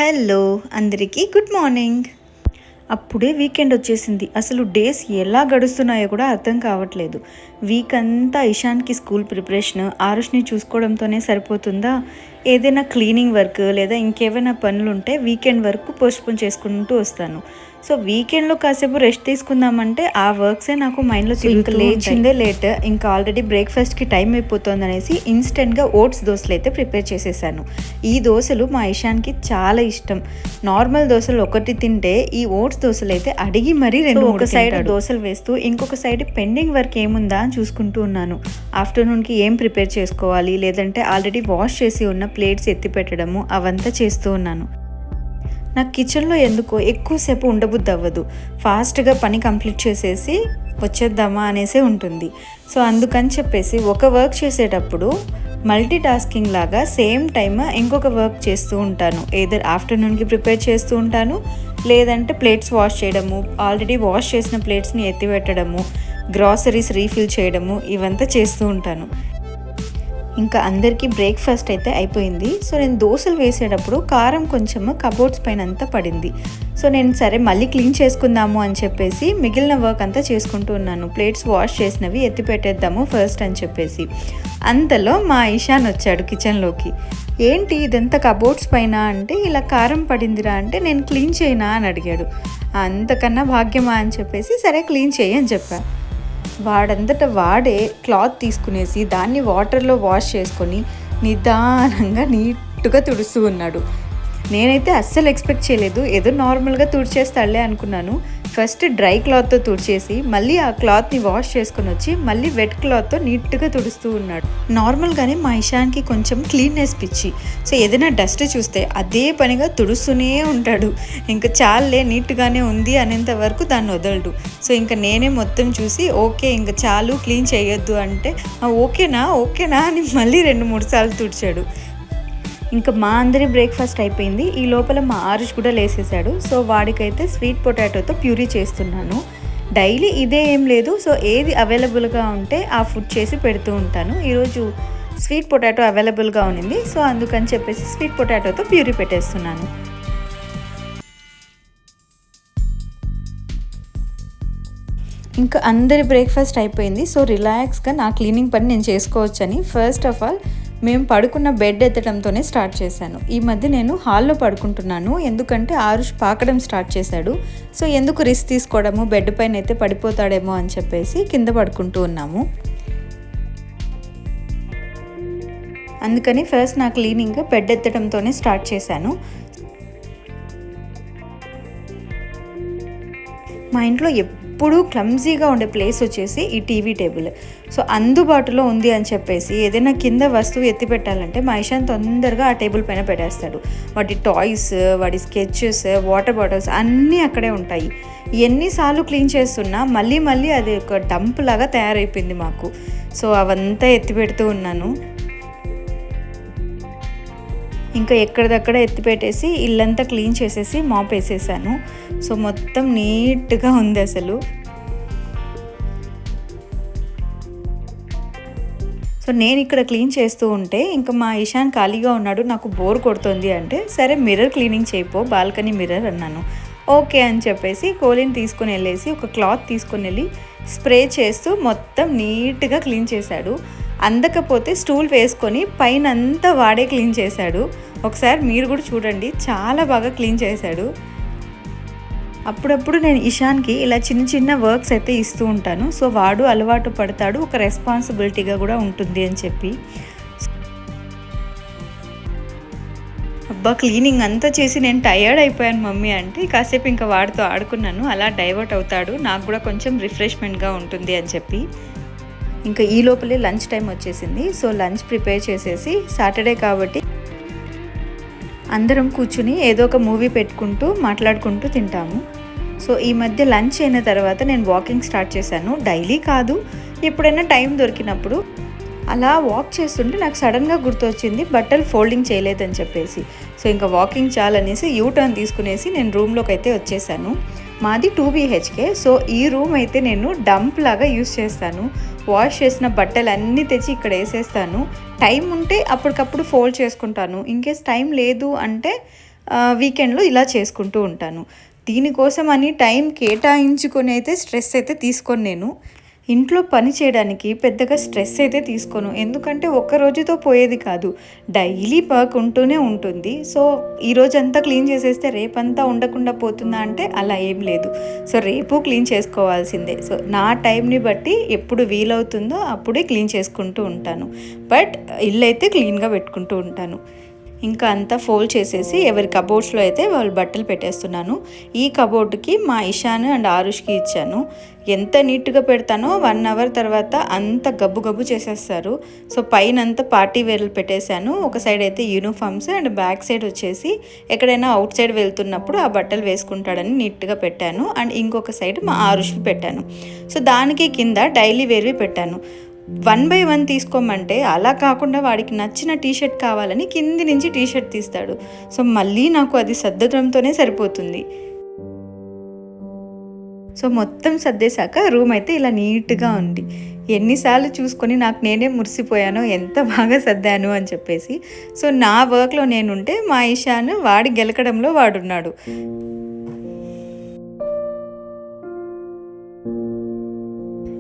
Hello అందరికీ good morning. అప్పుడే weekend వచ్చేసింది. అసలు డేస్ ఎలా గడుస్తున్నాయో కూడా అర్థం కావట్లేదు. వీక్ అంతా ఇషాన్కి స్కూల్ ప్రిపరేషన్, ఆరుష్ని చూసుకోవడంతోనే సరిపోతుందా? ఏదైనా క్లీనింగ్ వర్క్ లేదా ఇంకేమైనా పనులు ఉంటే వీకెండ్ వరకు పోస్ట్పోన్ చేసుకుంటూ వస్తాను. సో వీకెండ్లో కాసేపు రెస్ట్ తీసుకుందామంటే ఆ వర్క్సే నాకు మైండ్లో తిరుగుతూ లేచిందే లేట్. ఇంకా ఆల్రెడీ బ్రేక్ఫాస్ట్కి టైం అయిపోతుంది అనేసి ఇన్స్టెంట్గా ఓట్స్ దోశలు అయితే ప్రిపేర్ చేసేసాను. ఈ దోశలు మా ఇషాన్కి చాలా ఇష్టం. నార్మల్ దోశలు ఒకటి తింటే ఈ ఓట్స్ దోశలు అయితే అడిగి మరీ ఒక సైడ్ దోశలు వేస్తూ ఇంకొక సైడ్ పెండింగ్ వర్క్ ఏముందా అని చూసుకుంటూ ఉన్నాను. ఆఫ్టర్నూన్కి ఏం ప్రిపేర్ చేసుకోవాలి, లేదంటే ఆల్రెడీ వాష్ చేసి ఉన్న ప్లేట్స్ ఎత్తి పెట్టడము అవంతా చేస్తూ ఉన్నాను. నాకు కిచెన్లో ఎందుకో ఎక్కువసేపు ఉండబుద్ధి అవ్వదు. ఫాస్ట్గా పని కంప్లీట్ చేసేసి వచ్చేద్దామా అనేసే ఉంటుంది. సో అందుకని చెప్పేసి ఒక వర్క్ చేసేటప్పుడు మల్టీ టాస్కింగ్ లాగా సేమ్ టైమ్ ఇంకొక వర్క్ చేస్తూ ఉంటాను. ఏదర్ ఆఫ్టర్నూన్కి ప్రిపేర్ చేస్తూ ఉంటాను, లేదంటే ప్లేట్స్ వాష్ చేయడము, ఆల్రెడీ వాష్ చేసిన ప్లేట్స్ని ఎత్తిపెట్టడము, గ్రాసరీస్ రీఫిల్ చేయడము ఇవంతా చేస్తూ ఉంటాను. ఇంకా అందరికీ బ్రేక్ఫాస్ట్ అయితే అయిపోయింది. సో నేను దోశలు వేసేటప్పుడు కారం కొంచెం కబోర్డ్స్ పైన అంతా పడింది. సో నేను సరే మళ్ళీ క్లీన్ చేసుకుందాము అని చెప్పేసి మిగిలిన వర్క్ అంతా చేసుకుంటూ ఉన్నాను. ప్లేట్స్ వాష్ చేసినవి ఎత్తి పెట్టేద్దాము ఫస్ట్ అని చెప్పేసి. అంతలో మా ఇషాన్ వచ్చాడు కిచెన్లోకి. ఏంటి ఇదంతా కబోర్డ్స్ పైన అంటే, ఇలా కారం పడిందిరా అంటే, నేను క్లీన్ చేయనా అని అడిగాడు. అంతకన్నా భాగ్యమా అని చెప్పేసి సరే క్లీన్ చేయి అని చెప్పాను. వాడంతట వాడే క్లాత్ తీసుకునేసి దాన్ని వాటర్లో వాష్ చేసుకొని నిదానంగా నీట్గా తుడుస్తూ ఉన్నాడు. నేనైతే అస్సలు ఎక్స్పెక్ట్ చేయలేదు. ఏదో నార్మల్గా తుడిచేస్తాడులే అనుకున్నాను. ఫస్ట్ డ్రై క్లాత్తో తుడిచేసి మళ్ళీ ఆ క్లాత్ని వాష్ చేసుకొని వచ్చి మళ్ళీ వెట్ క్లాత్తో నీట్గా తుడుస్తూ ఉన్నాడు. నార్మల్గానే మా ఇషాన్కి కొంచెం క్లీన్నెస్ పిచ్చి. సో ఏదైనా డస్ట్ చూస్తే అదే పనిగా తుడుస్తూనే ఉంటాడు. ఇంకా చాలే నీట్గానే ఉంది అనేంత వరకు దాన్ని వదలడు. సో ఇంకా నేనే మొత్తం చూసి ఓకే ఇంకా చాలు క్లీన్ చేయొద్దు అంటే ఓకేనా అని మళ్ళీ 2-3 సార్లు తుడిచాడు. ఇంకా మా అందరి బ్రేక్ఫాస్ట్ అయిపోయింది. ఈ లోపల మా ఆరుష్ కూడా లేసేసాడు. సో వాడికైతే స్వీట్ పొటాటోతో ప్యూరీ చేస్తున్నాను. డైలీ ఇదే ఏం లేదు. సో ఏది అవైలబుల్గా ఉంటే ఆ ఫుడ్ చేసి పెడుతూ ఉంటాను. ఈరోజు స్వీట్ పొటాటో అవైలబుల్గా ఉంది. సో అందుకని చెప్పేసి స్వీట్ పొటాటోతో ప్యూరీ పెట్టేస్తున్నాను. ఇంకా అందరి బ్రేక్ఫాస్ట్ అయిపోయింది. సో రిలాక్స్గా నా క్లీనింగ్ పని నేను చేసుకోవచ్చని ఫస్ట్ ఆఫ్ ఆల్ మేము పడుకున్న బెడ్ ఎత్తడంతోనే స్టార్ట్ చేశాను. ఈ మధ్య నేను హాల్లో పడుకుంటున్నాను, ఎందుకంటే ఆరుష్ పాకడం స్టార్ట్ చేశాడు. సో ఎందుకు రిస్క్ తీసుకోవడము, బెడ్ పైన అయితే పడిపోతాడేమో అని చెప్పేసి కింద పడుకుంటూ ఉన్నాము. అందుకని ఫస్ట్ నా క్లీనింగ్ బెడ్ ఎత్తడంతోనే స్టార్ట్ చేశాను. మా ఇంట్లో ఎప్పుడూ క్లమ్జీగా ఉండే ప్లేస్ వచ్చేసి ఈ టీవీ టేబుల్. సో అందుబాటులో ఉంది అని చెప్పేసి ఏదైనా కింద వస్తువు ఎత్తి పెట్టాలంటే మా ఇషాన్ తొందరగా ఆ టేబుల్ పైన పెట్టేస్తాడు. వాటి టాయ్స్, వాటి స్కెచెస్, వాటర్ బాటిల్స్ అన్నీ అక్కడే ఉంటాయి. ఎన్నిసార్లు క్లీన్ చేస్తున్నా మళ్ళీ అది ఒక డంప్ లాగా తయారైపోయింది మాకు. సో అవంతా ఎత్తి పెడుతూ ఉన్నాను. ఇంకా ఎక్కడిదక్కడ ఎత్తిపెట్టేసి ఇల్లంతా క్లీన్ చేసేసి మాప్ వేసేసాను. సో మొత్తం నీట్గా ఉంది అసలు. సో నేను ఇక్కడ క్లీన్ చేస్తూ ఉంటే ఇంకా మా ఇషాన్ ఖాళీగా ఉన్నాడు, నాకు బోర్ కొడుతుంది అంటే సరే మిర్రర్ క్లీనింగ్ చేయిపో, బాల్కనీ మిర్రర్ అన్నాను. ఓకే అని చెప్పేసి కోలిని తీసుకొని వెళ్ళేసి ఒక క్లాత్ తీసుకొని వెళ్ళి స్ప్రే చేస్తూ మొత్తం నీట్గా క్లీన్ చేశాడు. అందకపోతే స్టూల్ వేసుకొని పైన అంతా వాడే క్లీన్ చేశాడు. ఒకసారి మీరు కూడా చూడండి, చాలా బాగా క్లీన్ చేశాడు. అప్పుడప్పుడు నేను ఇషాన్కి ఇలా చిన్న వర్క్స్ అయితే ఇస్తూ ఉంటాను. సో వాడు అలవాటు పడతాడు, ఒక రెస్పాన్సిబిలిటీగా కూడా ఉంటుంది అని చెప్పి. అబ్బా క్లీనింగ్ అంతా చేసి నేను టయర్డ్ అయిపోయాను మమ్మీ అంటే కాసేపు ఇంకా వాడితో ఆడుకున్నాను. అలా డైవర్ట్ అవుతాడు, నాకు కూడా కొంచెం రిఫ్రెష్మెంట్గా ఉంటుంది అని చెప్పి. ఇంకా ఈ లోపలే లంచ్ టైం వచ్చేసింది. సో లంచ్ ప్రిపేర్ చేసేసి, సాటర్డే కాబట్టి అందరం కూర్చుని ఏదో ఒక మూవీ పెట్టుకుంటూ మాట్లాడుకుంటూ తింటాము. సో ఈ మధ్య లంచ్ అయిన తర్వాత నేను వాకింగ్ స్టార్ట్ చేశాను. డైలీ కాదు, ఎప్పుడైనా టైం దొరికినప్పుడు. అలా వాక్ చేస్తుంటే నాకు సడన్గా గుర్తొచ్చింది బట్టలు ఫోల్డింగ్ చేయలేదని చెప్పేసి. సో ఇంకా వాకింగ్ చాలనేసి యూటర్న్ తీసుకునేసి నేను రూమ్లోకి అయితే వచ్చేసాను. మాది 2 BHK. సో ఈ రూమ్ అయితే నేను డంప్ లాగా యూస్ చేస్తాను. వాష్ చేసిన బట్టలు అన్నీ తెచ్చి ఇక్కడ వేసేస్తాను. టైం ఉంటే అప్పటికప్పుడు ఫోల్డ్ చేసుకుంటాను. ఇన్కేస్ టైం లేదు అంటే వీకెండ్లో ఇలా చేసుకుంటూ ఉంటాను. దీనికోసం అని టైం కేటాయించుకొని అయితే స్ట్రెస్ అయితే తీసుకోను నేను. ఇంట్లో పని చేయడానికి పెద్దగా స్ట్రెస్ అయితే తీసుకోను. ఎందుకంటే ఒక్క రోజుతో పోయేది కాదు, డైలీ వర్క్ ఉంటూనే ఉంటుంది. సో ఈరోజంతా క్లీన్ చేసేస్తే రేపంతా ఉండకుండా పోతుందా అంటే అలా ఏం లేదు. సో రేపు క్లీన్ చేసుకోవాల్సిందే. సో నా టైంని బట్టి ఎప్పుడు వీలవుతుందో అప్పుడే క్లీన్ చేసుకుంటూ ఉంటాను. బట్ ఇల్లు అయితే క్లీన్గా పెట్టుకుంటూ ఉంటాను. ఇంకా అంతా ఫోల్డ్ చేసేసి ఎవరి కబోర్డ్స్లో అయితే వాళ్ళు బట్టలు పెట్టేస్తున్నాను. ఈ కబోర్డ్కి మా ఇషాన్ అండ్ ఆరుష్కి ఇచ్చాను. ఎంత నీట్గా పెడతానో 1 అవర్ తర్వాత అంత గబ్బు గబ్బు చేసేస్తారు. సో పైన అంతా పార్టీ వేర్లు పెట్టేశాను. ఒక సైడ్ అయితే యూనిఫామ్స్ అండ్ బ్యాక్ సైడ్ వచ్చేసి ఎక్కడైనా అవుట్ సైడ్ వెళ్తున్నప్పుడు ఆ బట్టలు వేసుకుంటాడని నీట్గా పెట్టాను. అండ్ ఇంకొక సైడ్ మా ఆరుష్కి పెట్టాను. సో దానికి కింద డైలీ వేర్వి పెట్టాను. 1 by 1 తీసుకోమంటే అలా కాకుండా వాడికి నచ్చిన టీషర్ట్ కావాలని కింది నుంచి టీషర్ట్ తీస్తాడు. సో మళ్ళీ నాకు అది సర్దడంతోనే సరిపోతుంది. సో మొత్తం సర్దేశాక రూమ్ అయితే ఇలా నీట్గా ఉంది. ఎన్నిసార్లు చూసుకొని నాకు నేనే మురిసిపోయానో ఎంత బాగా సర్దాను అని చెప్పేసి. సో నా వర్క్లో నేనుంటే మా ఇషాన్ వాడి గెలకడంలో వాడున్నాడు.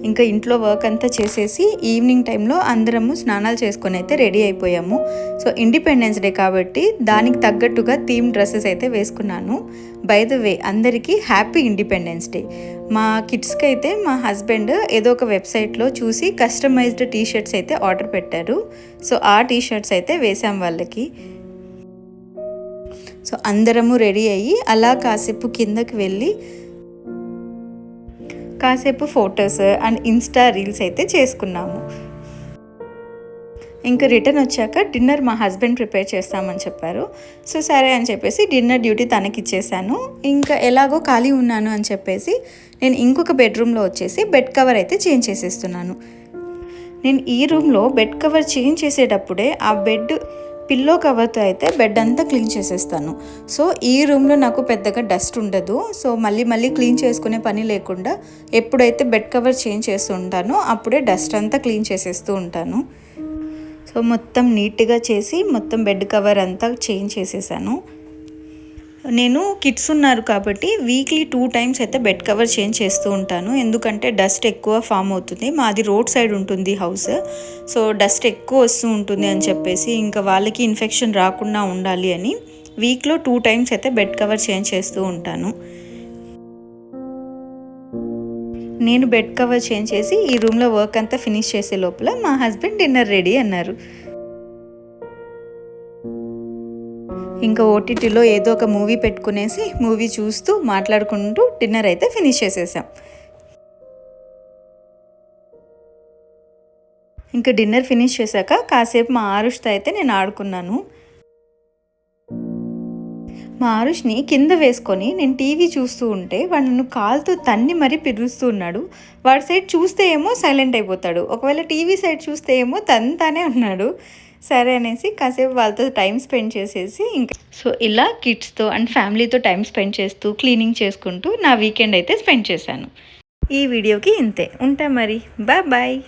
ఇంకా ఇంట్లో వర్క్ అంతా చేసేసి ఈవినింగ్ టైంలో అందరము స్నానాలు చేసుకొని అయితే రెడీ అయిపోయాము. సో ఇండిపెండెన్స్ డే కాబట్టి దానికి తగ్గట్టుగా థీమ్ డ్రెస్సెస్ అయితే వేసుకున్నాను. బై ద వే అందరికీ హ్యాపీ ఇండిపెండెన్స్ డే. మా కిడ్స్కి అయితే మా హస్బెండ్ ఏదో ఒక వెబ్సైట్లో చూసి కస్టమైజ్డ్ టీషర్ట్స్ అయితే ఆర్డర్ పెట్టారు. సో ఆ టీషర్ట్స్ అయితే వేసాం వాళ్ళకి. సో అందరము రెడీ అయ్యి అలా కాసేపు కిందకి వెళ్ళి కాసేపు ఫొటోస్ అండ్ ఇన్స్టా రీల్స్ అయితే చేసుకున్నాము. ఇంకా రిటర్న్ వచ్చాక డిన్నర్ మా హస్బెండ్ ప్రిపేర్ చేస్తామని చెప్పారు. సో సరే అని చెప్పేసి డిన్నర్ డ్యూటీ తనకి ఇచ్చేసాను. ఇంకా ఎలాగో ఖాళీ ఉన్నాను అని చెప్పేసి నేను ఇంకొక బెడ్రూమ్లో వచ్చేసి బెడ్ కవర్ అయితే చేంజ్ చేసేస్తున్నాను. నేను ఈ రూమ్లో బెడ్ కవర్ చేంజ్ చేసేటప్పుడే ఆ బెడ్ పిల్లో కవర్తో అయితే బెడ్ అంతా క్లీన్ చేసేస్తాను. సో ఈ రూమ్లో నాకు పెద్దగా డస్ట్ ఉండదు. సో మళ్ళీ క్లీన్ చేసుకునే పని లేకుండా ఎప్పుడైతే బెడ్ కవర్ చేంజ్ చేస్తూ ఉంటానో అప్పుడే డస్ట్ అంతా క్లీన్ చేసేస్తూ ఉంటాను. సో మొత్తం నీట్గా చేసి మొత్తం బెడ్ కవర్ అంతా చేంజ్ చేసేసాను. నేను కిడ్స్ ఉన్నారు కాబట్టి వీక్లీ 2 times అయితే బెడ్ కవర్ చేంజ్ చేస్తూ ఉంటాను. ఎందుకంటే డస్ట్ ఎక్కువ ఫామ్ అవుతుంది. మాది రోడ్ సైడ్ ఉంటుంది హౌస్. సో డస్ట్ ఎక్కువ వస్తూ ఉంటుంది అని చెప్పేసి ఇంకా వాళ్ళకి ఇన్ఫెక్షన్ రాకుండా ఉండాలి అని వీక్లో 2 times అయితే బెడ్ కవర్ చేంజ్ చేస్తూ ఉంటాను. నేను బెడ్ కవర్ చేంజ్ చేసి ఈ రూమ్లో వర్క్ అంతా ఫినిష్ చేసే లోపల మా హస్బెండ్ డిన్నర్ రెడీ అన్నారు. ఇంకా ఓటీటీలో ఏదో ఒక మూవీ పెట్టుకునేసి మూవీ చూస్తూ మాట్లాడుకుంటూ డిన్నర్ అయితే ఫినిష్ చేసేసాం. ఇంకా డిన్నర్ ఫినిష్ చేశాక కాసేపు మా ఆరుష్తో అయితే నేను ఆడుకున్నాను. మా ఆరుష్ని కింద వేసుకొని నేను టీవీ చూస్తూ ఉంటే వాడు నన్ను కాలుతో తన్ని మరీ పిలుస్తూ ఉన్నాడు. వాడి సైడ్ చూస్తే ఏమో సైలెంట్ అయిపోతాడు, ఒకవేళ టీవీ సైడ్ చూస్తే ఏమో తంతానే ఉన్నాడు. సరే అనేసి కాసేపు వాళ్ళతో టైం స్పెండ్ చేసేసి ఇంకా సో ఇలా కిడ్స్తో అండ్ ఫ్యామిలీతో టైం స్పెండ్ చేస్తూ క్లీనింగ్ చేసుకుంటూ నా వీకెండ్ అయితే స్పెండ్ చేశాను. ఈ వీడియోకి ఇంతే. ఉంటా మరి. బాయ్.